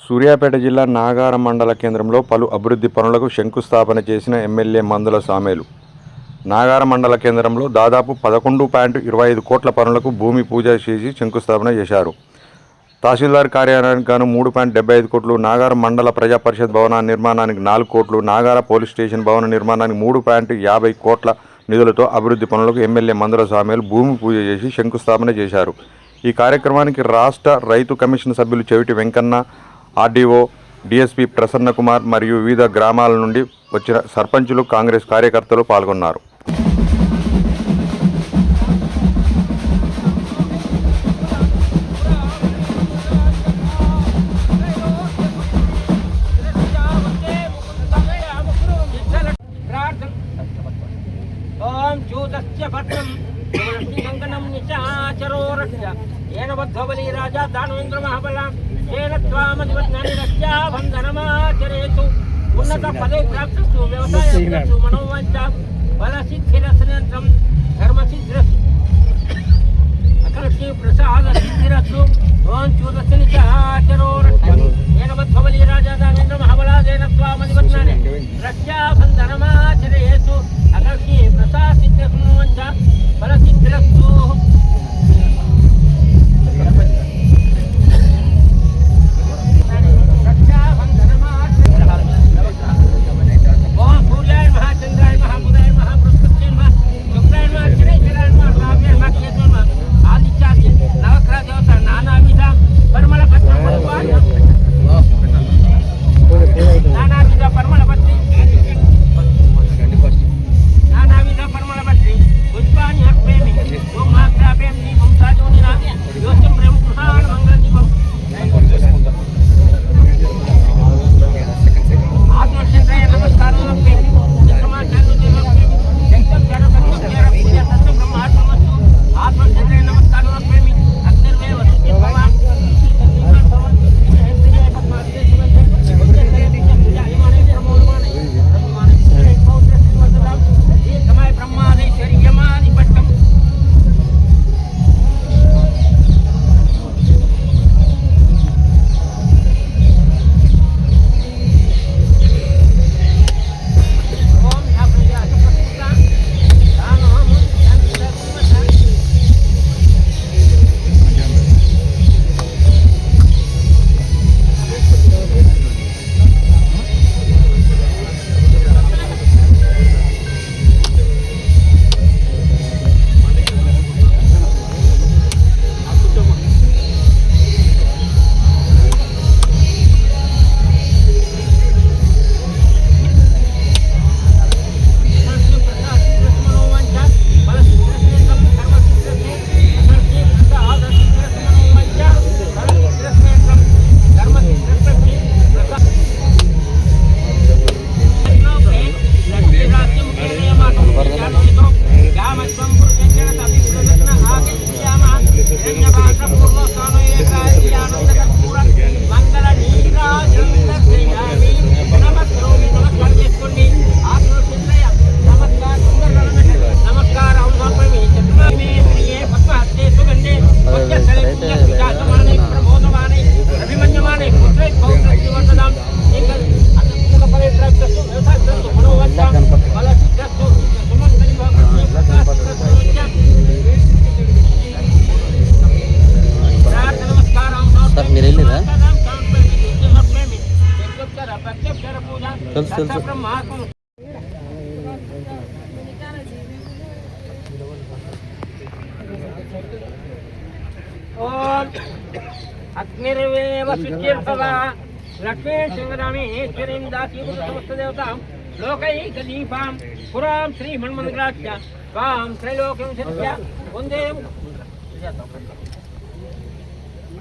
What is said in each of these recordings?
సూర్యాపేట జిల్లా నాగారం మండల కేంద్రంలో పలు అభివృద్ధి పనులకు శంకుస్థాపన చేసిన ఎమ్మెల్యే మందుల సామేలు. నాగారం మండల కేంద్రంలో దాదాపు 11.25 కోట్ల పనులకు భూమి పూజ చేసి శంకుస్థాపన చేశారు. తహసీల్దార్ కార్యాలయానికి గాను 3.75 కోట్లు, నాగారం మండల ప్రజా పరిషత్ భవన నిర్మాణానికి 4 కోట్లు, నాగార పోలీస్ స్టేషన్ భవన నిర్మాణానికి 3.50 కోట్ల నిధులతో అభివృద్ధి పనులకు ఎమ్మెల్యే మందుల సామేలు భూమి పూజ చేసి శంకుస్థాపన చేశారు. ఈ కార్యక్రమానికి రాష్ట్ర రైతు కమిషన్ సభ్యులు చెవిటి వెంకన్న, ఆర్డీఓ, డీఎస్పీ ప్రసన్న కుమార్ మరియు వివిధ గ్రామాల నుండి వచ్చిన సర్పంచులు, కాంగ్రెస్ కార్యకర్తలు పాల్గొన్నారు. बली राजा दानवेंद्र महाबला रक्षाबंधनमाचरेतु उन्नत पदे प्राप्तस्तु व्यवसायस्तु मनोवांछा बलसिद्धिरसनंतरं धर्मसिद्धिरस्तु अकलक्ष्मी प्रसाद सिद्धिरस्तु ओं चूदस्निचाचरो बली राजा दानवेंद्र महाबला देनत्वामदिवत्नानि रक्षाबंधनमाचरेतु अकलक्ष्मी प्रसाद सिद्धिरसनंचा बलसिद्धिरस्तु अग्निर्वेव शुचिर्भव लक्ष्मी सिंहरामेश्वरीं दासीभूत समस्त देवतां लोकैकदीपां पुरां श्रीमन्मन्दिराच्च त्वां त्रैलोक्यं शिरस्य वन्दे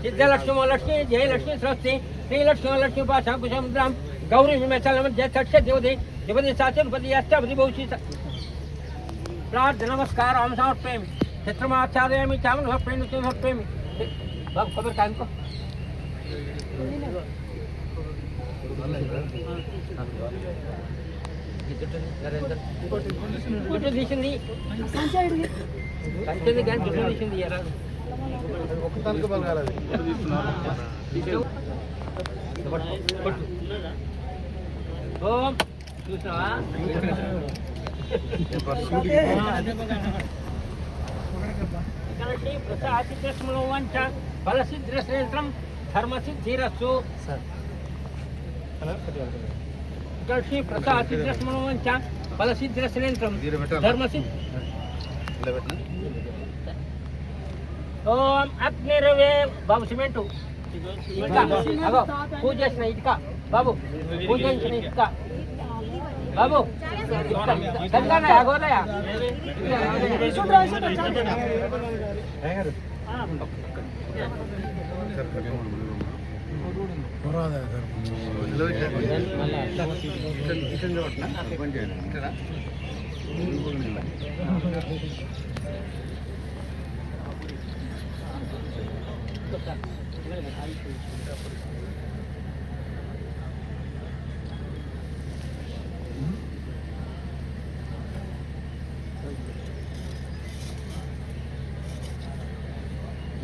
सिद्धलक्ष्मी लक्ष्मी जयलक्ष्मी सरस्वती श्रीलक्ष्मी लक्ष्मी उपासना कुशमुद्रां गौरी विमचलमध्य सख्य देवते देवते साचरुपति अष्टापति बहुषी प्रार्थ नमस्कार ओम समर्पयामि छत्रमाच्छादयामि चामं समर्पयामि समर्पयामि बाबू खबर कान को गुड दिशंदी कंचेदी गान गुड दिशंदी यार ఓం చూసావా ప్రసాదిత్రస్మలోంచ ఫలసిద్ధిరస్త్రం ధర్మసిద్ధిరస్సు శ్రీ ప్రసాదిత్రస్మలోంచ ఫలసిద్ధిరస్త్రం ధర్మసిద్ధి ఓం అగ్నిరవే బాబు సిమెంటు పూజ చేసిన ఇటుక బాబు పూజ చేసిన ఇటుక బాబు గంగానయ అగోదయ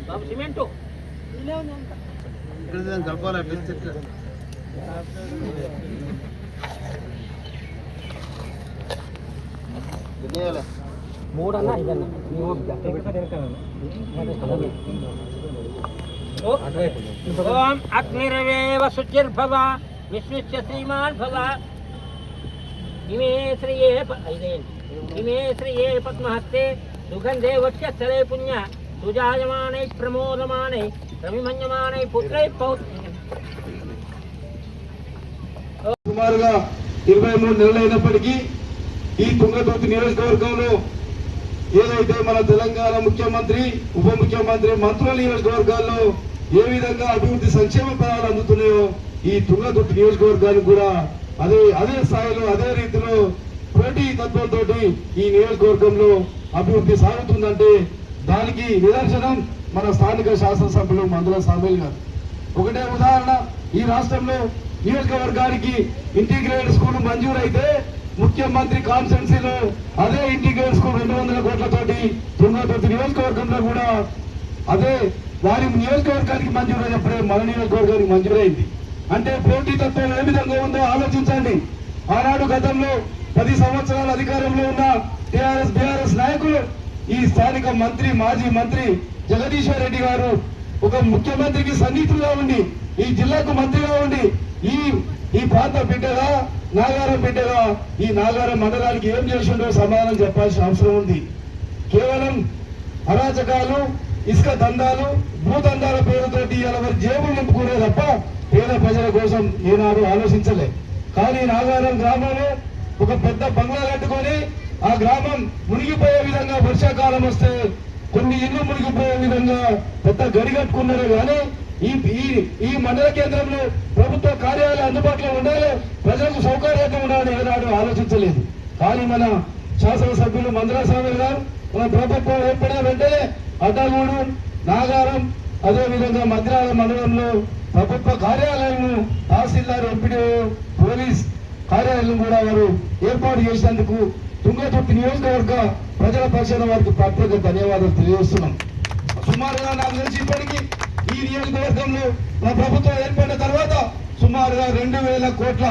బాబు సిమెంటు కలపాలి మూడన్నా ఐదన్నా ఓం అగ్నిరవేవ శుచిర్భవ విష్ణుశ్చ శ్రీమాన్ భవ ఇమే శ్రియే ఇమే శ్రియే పద్మహస్తే సుగంధే వక్షస్థలే పుణ్య సుజాయమానై ప్రమోదమానై రవిమన్యమానై పుత్రై పౌత్ర సుమారుగా 23 నెలలు అయినప్పటికీ ఈ తుంగతుర్తి నియోజకవర్గంలో ఏదైతే మన తెలంగాణ ముఖ్యమంత్రి ఉప ముఖ్యమంత్రి మంత్రుల నియోజకవర్గాల్లో ఏ విధంగా అభివృద్ధి సంక్షేమ ఫలాలు అందుతున్నాయో ఈ తుంగతుర్తి నియోజకవర్గానికి కూడా అదే స్థాయిలో అదే రీతిలో పోటీ తత్వంతో ఈ నియోజకవర్గంలో అభివృద్ధి సాగుతుందంటే దానికి నిదర్శనం మన స్థానిక శాసనసభ్యులు మందుల సామేల్ గారు. ఒకటే ఉదాహరణ, ఈ రాష్ట్రంలో నియోజకవర్గానికి ఇంటిగ్రేటెడ్ స్కూల్ మంజూరైతే ముఖ్యమంత్రి కాన్స్టిట్యున్సీలో అదే ఇంటిగ్రేటెడ్ స్కూల్ 200 కోట్లతోటి తుంగతుర్తి నియోజకవర్గంలో కూడా అదే వారి నియోజకవర్గానికి మంజూరైనప్పుడే మన నియోజకవర్గానికి మంజూరైంది. అంటే పోటీ తత్వం ఏ విధంగా ఉందో ఆలోచించండి. ఆనాడు గతంలో 10 సంవత్సరాల అధికారంలో ఉన్న టీఆర్ఎస్ బీఆర్ఎస్ నాయకులు ఈ స్థానిక మంత్రి మాజీ మంత్రి జగదీశ్వర్ రెడ్డి గారు ఒక ముఖ్యమంత్రికి సన్నిహితులుగా ఉండి ఈ జిల్లాకు మంత్రిగా ఉండి ఈ ప్రాంత బిడ్డగా నాగారం బిడ్డగా ఈ నాగారం మండలానికి ఏం చేసిండో సమాధానం చెప్పాల్సిన అవసరం ఉంది. కేవలం అరాచకాలు, ఇసుక దందాలు, భూదందాల పేరుతోటి ఎవరి జేబులు నింపుకునే తప్ప పేద ప్రజల కోసం ఏనాడు ఆలోచించలే. కానీ నాగారం గ్రామంలో ఒక పెద్ద బంగ్లా కట్టుకొని ఆ గ్రామం మునిగిపోయే విధంగా వర్షాకాలం వస్తే కొన్ని ఇళ్లు మునిగిపోయే విధంగా పెద్ద గడి కట్టుకున్నారు. కానీ ఈ మండల కేంద్రంలో ప్రభుత్వ కార్యాలయాలు అందుబాటులో ఉండాలి, ప్రజలకు సౌకర్యంగా ఉండాలని ఏనాడు ఆలోచించలేదు. కానీ మన శాసనసభ్యులు మందుల సామేల్ గారు మన ప్రభుత్వం ఏర్పడిన వెంటనే అడ్డగూడు, నాగారం, అదేవిధంగా మద్రాల మండలంలో ప్రభుత్వ కార్యాలయాలను తహసీల్దార్, ఎంపీడీఓ, పోలీస్ కార్యాలయం కూడా వారు ఏర్పాటు చేసినందుకు తుంగతుర్తి నియోజకవర్గ ప్రజల పక్షాన వారికి ప్రత్యేక ధన్యవాదాలు తెలియజేస్తున్నాం. సుమారుగా నాకు తెలిసి ఇప్పటికీ ఈ నియోజకవర్గంలో మన ప్రభుత్వం ఏర్పడిన తర్వాత సుమారుగా 2000 కోట్ల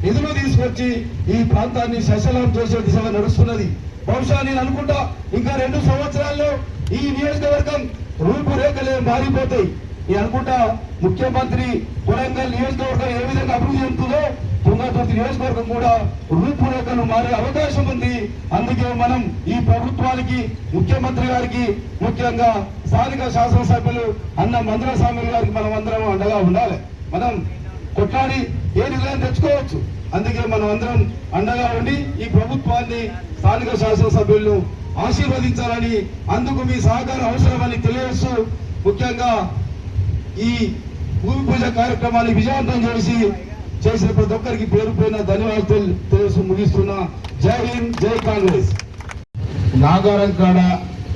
నిధులు తీసుకొచ్చి ఈ ప్రాంతాన్ని సశలం చేసే దిశగా నడుస్తున్నది. బహుశా నేను అనుకుంటా ఇంకా 2 సంవత్సరాల్లో ఈ నియోజకవర్గం రూపురేఖలే మారిపోతాయి. నేను అనుకుంటా ముఖ్యమంత్రి కొడంగల్ నియోజకవర్గం ఏ విధంగా అభివృద్ధి చెందుతుందో తుంగతుర్తి నియోజకవర్గం కూడా రూపురేఖలు మారే అవకాశం ఉంది. అందుకే మనం ఈ ప్రభుత్వానికి, ముఖ్యమంత్రి గారికి, ముఖ్యంగా స్థానిక శాసనసభ్యులు అన్న మందుల సామేల్ గారికి మనం అందరం అండగా ఉండాలి. మనం కొట్లాడి ఏ నిర్ణయం తెచ్చుకోవచ్చు. అందుకే మనం అందరం అండగా ఉండి ఈ ప్రభుత్వాన్ని, స్థానిక శాసనసభ్యులను ఆశీర్వదించాలని, అందుకు మీ సహకారం అవసరమని తెలియజేస్తూ ముఖ్యంగా ఈ భూమి పూజ కార్యక్రమాన్ని విజయవంతం చేసిన ప్రతి ఒక్కరికి పేరు పైన ధన్యవాదాలు తెలియజేస్తూ ముగిస్తున్నా. జై హింద్, జై కాంగ్రెస్. నాగారం కాడ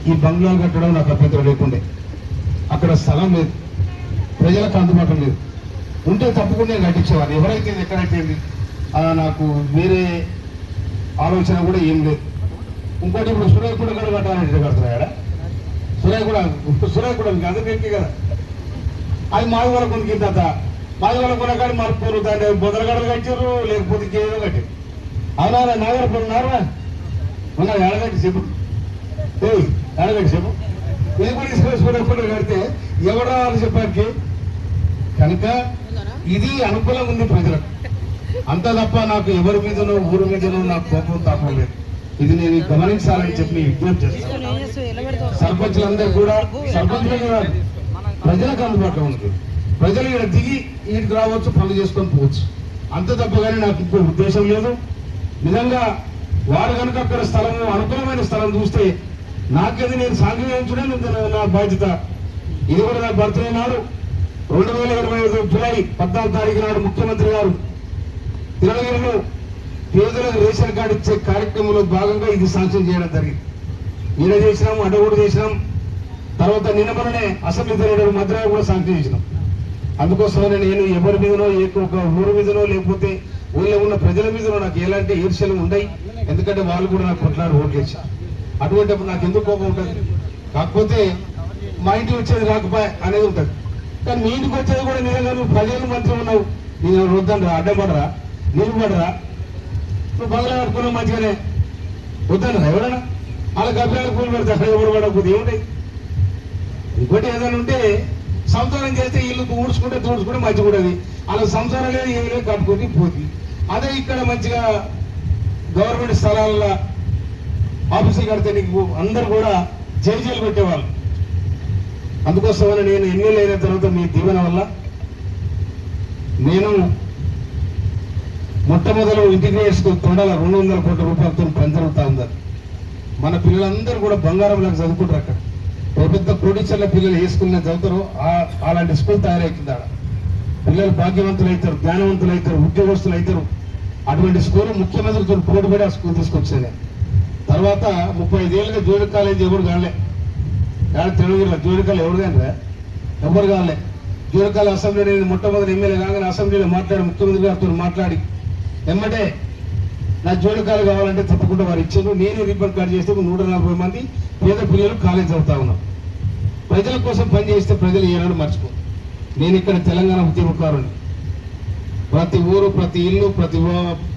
ఈ బంగ్లాలు కట్టడం నాకు అభ్యంతరం లేకుండే. అక్కడ స్థలం లేదు, ప్రజలకు అందుబాటులో లేదు. ఉంటే తప్పకుండా కట్టించేవారు. ఎవరైతే ఎక్కడైతే నాకు వేరే ఆలోచన కూడా ఏం లేదు. ఇంకోటి ఇప్పుడు సురేకుడు కూడా కట్టాలని కడుతున్నాయా? సురాయి కూడా అందరికీ కదా. అది మాది వాళ్ళకు ఉంది తాత, మాది వాళ్ళకు ఉన్న కానీ మరుపుకోరు, దాన్ని బొదలగడలు కట్టారు, లేకపోతే ఇంకేదో కట్టారు. అవునా నాగరపురం ఉన్నారా? ఉన్నారు ఎడగట్టి చెప్పు, ఎడగట్టి చెప్పు. ఇది కూడా తీసుకొని కడితే ఎవరు రావాలి చెప్పడానికి? కనుక ఇది అనుకూలంగా ఉంది ప్రజలకు, అంత తప్ప నాకు ఎవరి మీదనో ఊరి మీదనో నాకు కోపం తాపం లేదు. ఇది నేను గమనించాలని చెప్పి విజ్ఞప్తి చేస్తాను. సర్పంచులందరూ కూడా సర్పంచులే కాదు, ప్రజలకు అందుబాటులో ఉంది. ప్రజలు ఇక్కడ దిగి వీటికి రావచ్చు, పనులు చేసుకొని పోవచ్చు, అంత తప్పగానే నాకు ఇంకో ఉద్దేశం లేదు. నిజంగా వారు కనుక అక్కడ స్థలము అనుకూలమైన స్థలం చూస్తే నాకేది నేను సాంఘికం నా బాధ్యత. ఇది కూడా నా బర్త్డే నాడు 2025 జూలై 14 తారీఖు నాడు ముఖ్యమంత్రి గారు తిరుమలలో పేదలకు రేషన్ కార్డు ఇచ్చే కార్యక్రమంలో భాగంగా ఇది శాంక్షన్ చేయడం జరిగింది. ఈడ చేసినాం, అడ్డ కూడా చేసినాం. తర్వాత నిన్నమనే అసెంబ్లీ జరిగిన మద్రాసు కూడా శాంక్షన్ చేసినాం. అందుకోసమనే నేను ఎవరి మీదనో ఒక ఊరి మీదనో లేకపోతే ఊళ్ళో ఉన్న ప్రజల మీదనో నాకు ఎలాంటి ఈర్ష్యలు ఉండయి. ఎందుకంటే వాళ్ళు కూడా నాకు కొట్లాడి ఓట్లేసారు. అటువంటిప్పుడు నాకు ఎందుకు కోపం ఉంటుంది? కాకపోతే మా ఇంటికి వచ్చేది రాకపోయా అనేది ఉంటుంది. కానీ మీ ఇంటికి వచ్చేది కూడా నిజంగా నువ్వు 10 మంత్రి ఉన్నావు, నేను వద్దండ్రా, అడ్డం పడరా, నీళ్ళు పడరా, నువ్వు బంగ్లా కట్టుకున్నావు మంచిగానే, వద్దండ్రా ఎవడన్నా వాళ్ళకి అభిప్రాయాలు కూలి పెడితే అక్కడ ఎవరు పడకపోతే ఏముంటాయి? ఇంకోటి ఏదైనా ఉంటే సంసారం చేస్తే ఇల్లు ఊడ్చుకుంటే మంచిగా ఉండదు. అలా సంసారం లేదు, ఏమి లేదు, కట్టుకొని పోతుంది. అదే ఇక్కడ మంచిగా గవర్నమెంట్ స్థలాల్లో ఆఫీసులు కడితే నీకు అందరూ కూడా జైలు పెట్టేవాళ్ళు. అందుకోసమని నేను ఎమ్మెల్యే అయిన తర్వాత మీ దీవెన వల్ల నేను మొట్టమొదలు ఇంటిగ్రేట్స్ తొండల 200 కోట్ల రూపాయలతో పని జరుగుతా ఉందని. మన పిల్లలందరూ కూడా బంగారంలోకి చదువుకుంటారు. అక్కడ పెద్ద కోటీశ్వర్ల పిల్లలు వేసుకున్న చదువుతారు, అలాంటి స్కూల్ తయారైతుంది. ఆడ పిల్లలు భాగ్యవంతులు అవుతారు, జ్ఞానవంతులు అవుతారు, ఉద్యోగస్తులు అవుతారు. అటువంటి స్కూల్ ముఖ్యమంత్రితో పోటీపడి ఆ స్కూల్ తీసుకొచ్చాను. తర్వాత 35 ఏళ్ళుగా జూనియర్ కాలేజ్ ఎవరు కాలే, తెలుగులో జూనియర్ కాలేజ్ ఎవరు కానీ ఎవరు కాలే. జూనియర్ కాలేజ్ అసెంబ్లీ నేను మొట్టమొదటి ఎమ్మెల్యే కాగానే అసెంబ్లీలో మాట్లాడి ముఖ్యమంత్రి గారితో మాట్లాడి ఎమ్మటే నా జూనియర్ కాలేజ్ కావాలంటే తప్పకుండా వారు ఇచ్చారు. నేను రిబ్బన్ కార్డు చేస్తే 140 మంది పేద పిల్లలు కాలేజ్ చదువుతా ఉన్నాం. ప్రజల కోసం పనిచేస్తే ప్రజలు ఏనాడు మర్చిపో. నేను ఇక్కడ తెలంగాణ ఉద్యమకారుని, ప్రతి ఊరు, ప్రతి ఇల్లు,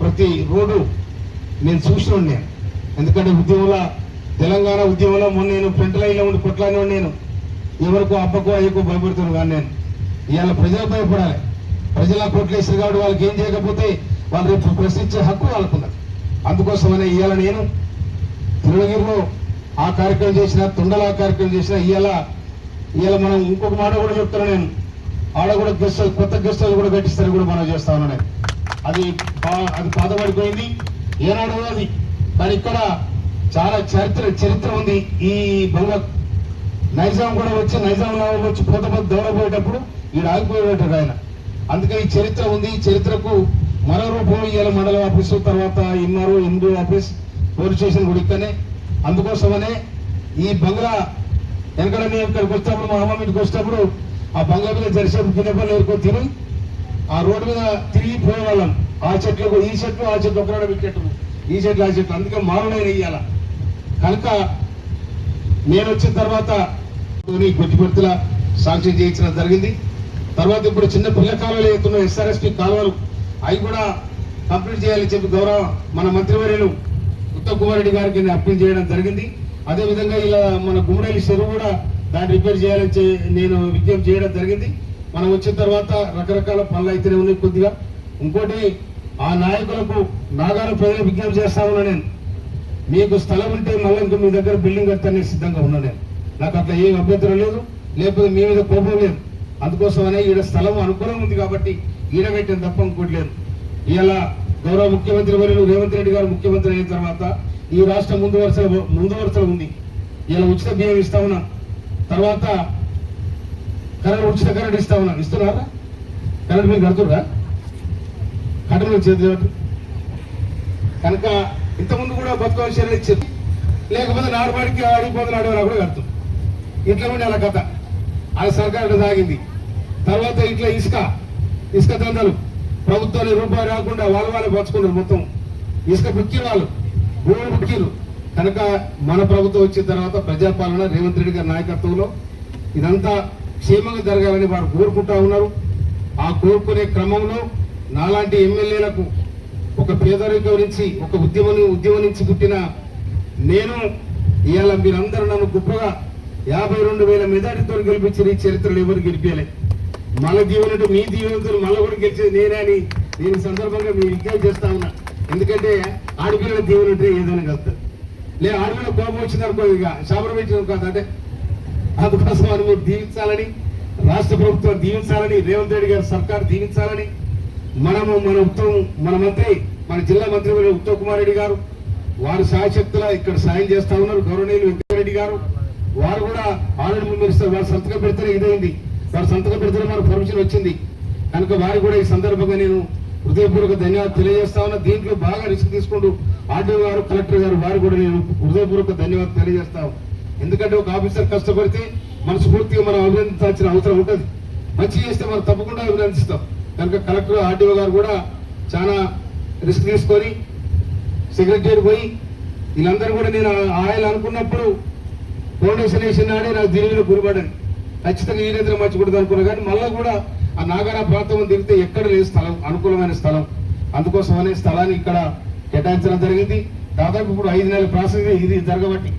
ప్రతి రోడ్డు నేను చూసిన నేను. ఎందుకంటే ఉద్యమంలో, తెలంగాణ ఉద్యమంలో మొన్న నేను ఫ్రంట్ లైన్లో ఉండి కొట్లానే నేను ఎవరికో అబ్బకో అయ్యకో భయపడుతున్నాను. కానీ నేను ఇవాళ ప్రజలు భయపడాలి. ప్రజల కొట్లేసారు కాబట్టి వాళ్ళకి ఏం చేయకపోతే వాళ్ళు రేపు ప్రశ్నించే హక్కు వాళ్ళకున్నారు. అందుకోసమనే ఇవాళ నేను తిరుమలగిరిలో ఆ కార్యక్రమం చేసిన, తొండల కార్యక్రమం చేసిన. ఇవాళ మనం ఇంకొక మాట కూడా చెప్తాను నేను, ఆడ కూడా కొత్త గెస్ట్ హౌస్ కూడా కట్టిస్తారని కూడా మనం చేస్తా ఉన్నాను నేను. అది పాతబడిపోయింది ఏనాడు అది. కానీ ఇక్కడ చాలా చరిత్ర ఉంది. ఈ బంగ్లా నైజాం కూడా వచ్చి, నైజాంలో వచ్చి పోతే దౌడపోయేటప్పుడు ఈడ ఆగిపోయేటట్టు ఆయన. అందుకే ఈ చరిత్ర ఉంది. ఈ చరిత్రకు మరో రూపంలో ఇవాళ మండల ఆఫీసు, తర్వాత ఇన్నారు హిందూ ఆఫీస్, పోలీస్ స్టేషన్ కూడా ఇక్కడనే. అందుకోసమనే ఈ బంగ్లా వెనకడ నేను ఇక్కడికి వచ్చినప్పుడు, మా అమ్మ ఇంటికి వచ్చినప్పుడు ఆ బంగ్లా మీద జరిసేపు గిన్నెపల్లి ఎరుకొని తిని ఆ రోడ్డు మీద తిరిగి పోయేవాళ్ళం. ఆ చెట్లకు ఈ చెట్లు, ఆ చెట్లు ఒకనాడు వికెట్లు, ఈ చెట్లు ఆ చెట్లు. అందుకే మారునైన ఇయ్యాల. కనుక నేను వచ్చిన తర్వాత గుర్తుపెడుతుల సాంక్షన్ చేయించడం జరిగింది. తర్వాత ఇప్పుడు చిన్న పిల్ల కాలువలు అవుతున్న SRSP కాలువలు అవి కూడా కంప్లీట్ చేయాలని చెప్పి గౌరవ మన మంత్రివర్యులు ఉత్తమ్ కుమార్ రెడ్డి గారికి అప్పీల్ చేయడం జరిగింది. అదేవిధంగా ఇలా మన గుమ్మడేలి చెరువు కూడా దాన్ని రిపేర్ చేయాలని నేను విజ్ఞప్తి చేయడం జరిగింది. మనం వచ్చిన తర్వాత రకరకాల పనులు అయితేనే ఉన్నాయి కొద్దిగా. ఇంకోటి ఆ నాయకులకు నాగారం ప్రజలు విజ్ఞప్తి చేస్తా ఉన్నా నేను, మీకు స్థలం ఉంటే మళ్ళీ ఇంకో మీ దగ్గర బిల్డింగ్ కట్టడానికి సిద్ధంగా ఉన్నా నేను. నాకు అట్లా ఏం అభ్యంతరం లేదు, లేకపోతే మీ మీద కోపం లేదు. అందుకోసమనే ఈడ స్థలం అనుకూలం ఉంది కాబట్టి ఈడ కట్టిన తప్ప ఇంకోటి లేదు. ఇలా గౌరవ ముఖ్యమంత్రి వర్యులు రేవంత్ రెడ్డి గారు ముఖ్యమంత్రి అయిన తర్వాత ఈ రాష్ట్రం ముందు వరుసలో ఉంది. ఇలా ఉచిత బియ్యం ఇస్తా ఉన్నా, తర్వాత ఉచిత కరెంట్ ఇస్తా ఉన్నా. ఇస్తున్నారా? కరెంట్ మీరు కడుతుర్రా? కరెంట్ చేతి కనుక ఇంతకుముందు కూడా బతుకమ్మ చర్యలు ఇచ్చారు. లేకపోతే నాడుబాడికి ఆడిపోతున్న అడవులా కూడా కడుతుంది. ఇట్లా ఉండే అలా కథ అది సర్కారు సాగింది. తర్వాత ఇట్లా ఇసుక దందలు ప్రభుత్వాన్ని రూపాయి రాకుండా వాళ్ళే పంచుకున్నారు. మొత్తం ఇసుక బుక్కిరు, వాళ్ళు భూములు బుక్కిరు. కనుక మన ప్రభుత్వం వచ్చిన తర్వాత ప్రజాపాలన రేవంత్ రెడ్డి గారి నాయకత్వంలో ఇదంతా క్షేమంగా జరగాలని వారు కోరుకుంటా ఉన్నారు. ఆ కోరుకునే క్రమంలో నాలాంటి ఎమ్మెల్యేలకు ఒక పేదరికం నుంచి ఒక ఉద్యమం నుంచి పుట్టిన నేను ఇవాళ మీరందరూ నన్ను గొప్పగా 52,000 మెజార్టీతో గెలిపించిన ఈ చరిత్రలో ఎవరు గెలిపేయలే. మళ్ళీ దీవెనట్టు మీ దీవెనతో మళ్ళీ కూడా గెలిచేది నేనే అని నేను సందర్భంగా మీరు విజ్ఞప్తి చేస్తా ఉన్నా. ఎందుకంటే ఆడపిల్లల దీవెనంటే ఏదైనా కలుగుతుంది. లేదా ఆడపిల్ల కోపం వచ్చిందనుకో ఇక శాపం పెట్టిన కాదు. అంటే అందుకోసం అని మీరు దీవించాలని, రాష్ట్ర ప్రభుత్వం దీవించాలని, రేవంత్ రెడ్డి గారి సర్కార్ దీవించాలని మన మంత్రి, మన జిల్లా మంత్రి ఉత్తమ్ కుమార్ రెడ్డి గారు వారు సాయశక్తులా ఇక్కడ సాయం చేస్తా ఉన్నారు. గౌరవనీయులు వెంకటరెడ్డి గారు వారు కూడా ఆల్రెడీ మినిస్టర్ వారు సంతకం పెడితేనే ఇదైంది. వారు సంతకం పెడితేనే మనకు పర్మిషన్ వచ్చింది. కనుక వారు కూడా ఈ సందర్భంగా నేను హృదయపూర్వక ధన్యవాదాలు తెలియజేస్తా ఉన్నా. దీంట్లో బాగా రిస్క్ తీసుకుంటూ ఆర్డీఓ గారు, కలెక్టర్ గారు వారు కూడా నేను హృదయపూర్వక ధన్యవాదాలు తెలియజేస్తాను. ఎందుకంటే ఒక ఆఫీసర్ కష్టపడితే మనస్ఫూర్తిగా మనం అభినందించాల్సిన అవసరం ఉంటుంది. మంచి చేస్తే మనం తప్పకుండా అభినందిస్తాం. కనుక కలెక్టర్, ఆర్డీఓ గారు కూడా చాలా రిస్క్ తీసుకొని సెక్రటరీ పోయి వీళ్ళందరూ కూడా నేను ఆయన అనుకున్నప్పుడు ఫౌండేషన్ వేసిన నాడే నాకు దీనిలో గురిపడని ఖచ్చితంగా ఈ నిద్ర మర్చికూడదు అనుకున్నా. కానీ మళ్ళీ కూడా ఆ నాగారా ప్రాంతం తిరిగితే ఎక్కడ లేదు స్థలం, అనుకూలమైన స్థలం. అందుకోసం అనే స్థలాన్ని ఇక్కడ కేటాయించడం జరిగింది. దాదాపు ఇప్పుడు 5 నెలల ప్రాసెస్ ఇది జరగబట్టి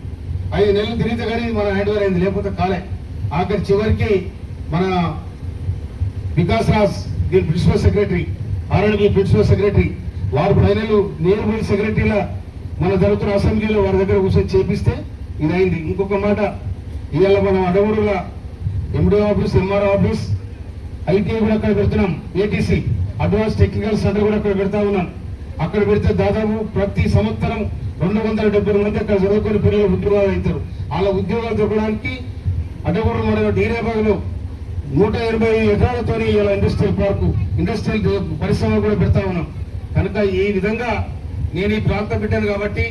5 నెలలు తిరిగితే కానీ మన హ్యాండ్ ఓవర్ అయింది, లేకపోతే కాలే. ఆఖరి చివరికి మన వికాస్ రాజ్ దీని ప్రిన్సిపల్ సెక్రటరీ, ఆర్ఎండ్బి ప్రిన్సిపల్ సెక్రటరీ వారు ఫైనల్ నేను పోయి సెక్రటరీలా మన జరుగుతున్న అసెంబ్లీలో వారి దగ్గర కూర్చొని చేపిస్తే ఇది అయింది. ఇంకొక మాట, ఇవాళ మనం అడవుడుల MDO office, MRO office, ITI కూడా అక్కడ పెడుతున్నాం. ఏటీసీ అడ్వాన్స్ టెక్నికల్ సెంటర్ కూడా అక్కడ పెడతా ఉన్నాం. అక్కడ పెడితే దాదాపు ప్రతి సంవత్సరం 270 మంది అక్కడ చదువుకుని పిల్లలు ఉద్యోగాలు అవుతారు. అలా ఉద్యోగాలు దొరకడానికి అడ్డగూడెం మండలం డీరేబాగ్లో 180 ఎకరాలతో ఇలా ఇండస్ట్రియల్ పార్కు, ఇండస్ట్రియల్ పరిశ్రమ కూడా పెడతా ఉన్నాం. కనుక ఈ విధంగా నేను ఈ ప్రాంతం పెట్టాను కాబట్టి,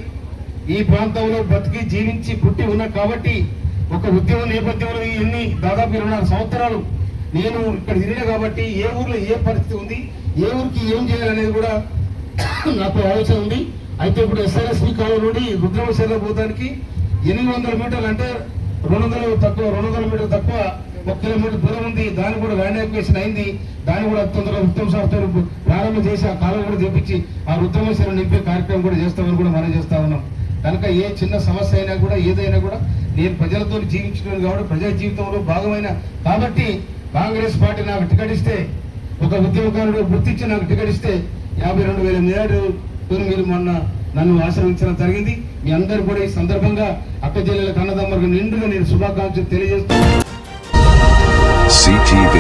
ఈ ప్రాంతంలో బతికి జీవించి పుట్టి ఉన్నా కాబట్టి ఒక ఉద్యమ నేపథ్యంలో ఎన్ని దాదాపు 24 సంవత్సరాలు నేను ఇక్కడ తిరిగినా కాబట్టి ఏ ఊర్లో ఏ పరిస్థితి ఉంది, ఏ ఊరికి ఏం చేయాలనేది కూడా నాకు ఆలోచన ఉంది. అయితే ఇప్పుడు ఎస్ఆర్ఎస్పి కాలం నుండి రుద్రమశైల పోతానికి 800 మీటర్లు, అంటే 200 మీటర్లు తక్కువ 1 కిలోమీటర్ దూరం ఉంది. దాన్ని కూడా ర్యాండమైజేషన్ అయింది. దాన్ని కూడా తొందరగా ఉత్తమ్ సార్తో ప్రారంభం చేసి ఆ కాలం కూడా తెప్పించి ఆ రుద్రమశైలం నింపే కార్యక్రమం కూడా చేస్తామని కూడా మనం చేస్తా ఉన్నాం. కనుక ఏ చిన్న సమస్య అయినా కూడా ఏదైనా కూడా నేను ప్రజలతో జీవించడం కాబట్టి ప్రజా జీవితంలో భాగమైన కాబట్టి కాంగ్రెస్ పార్టీ నాకు టికెట్ ఇస్తే, ఒక ఉద్యోగకారుడు గుర్తించి నాకు టికెట్ ఇస్తే 52,000 మెజార్టీతో మీరు మొన్న నన్ను ఆశ్రయించడం జరిగింది. మీ అందరూ కూడా ఈ సందర్భంగా అక్క చెల్లెల కన్నదమ్మలకు నిండుగా నేను శుభాకాంక్షలు తెలియజేస్తాను. CTV.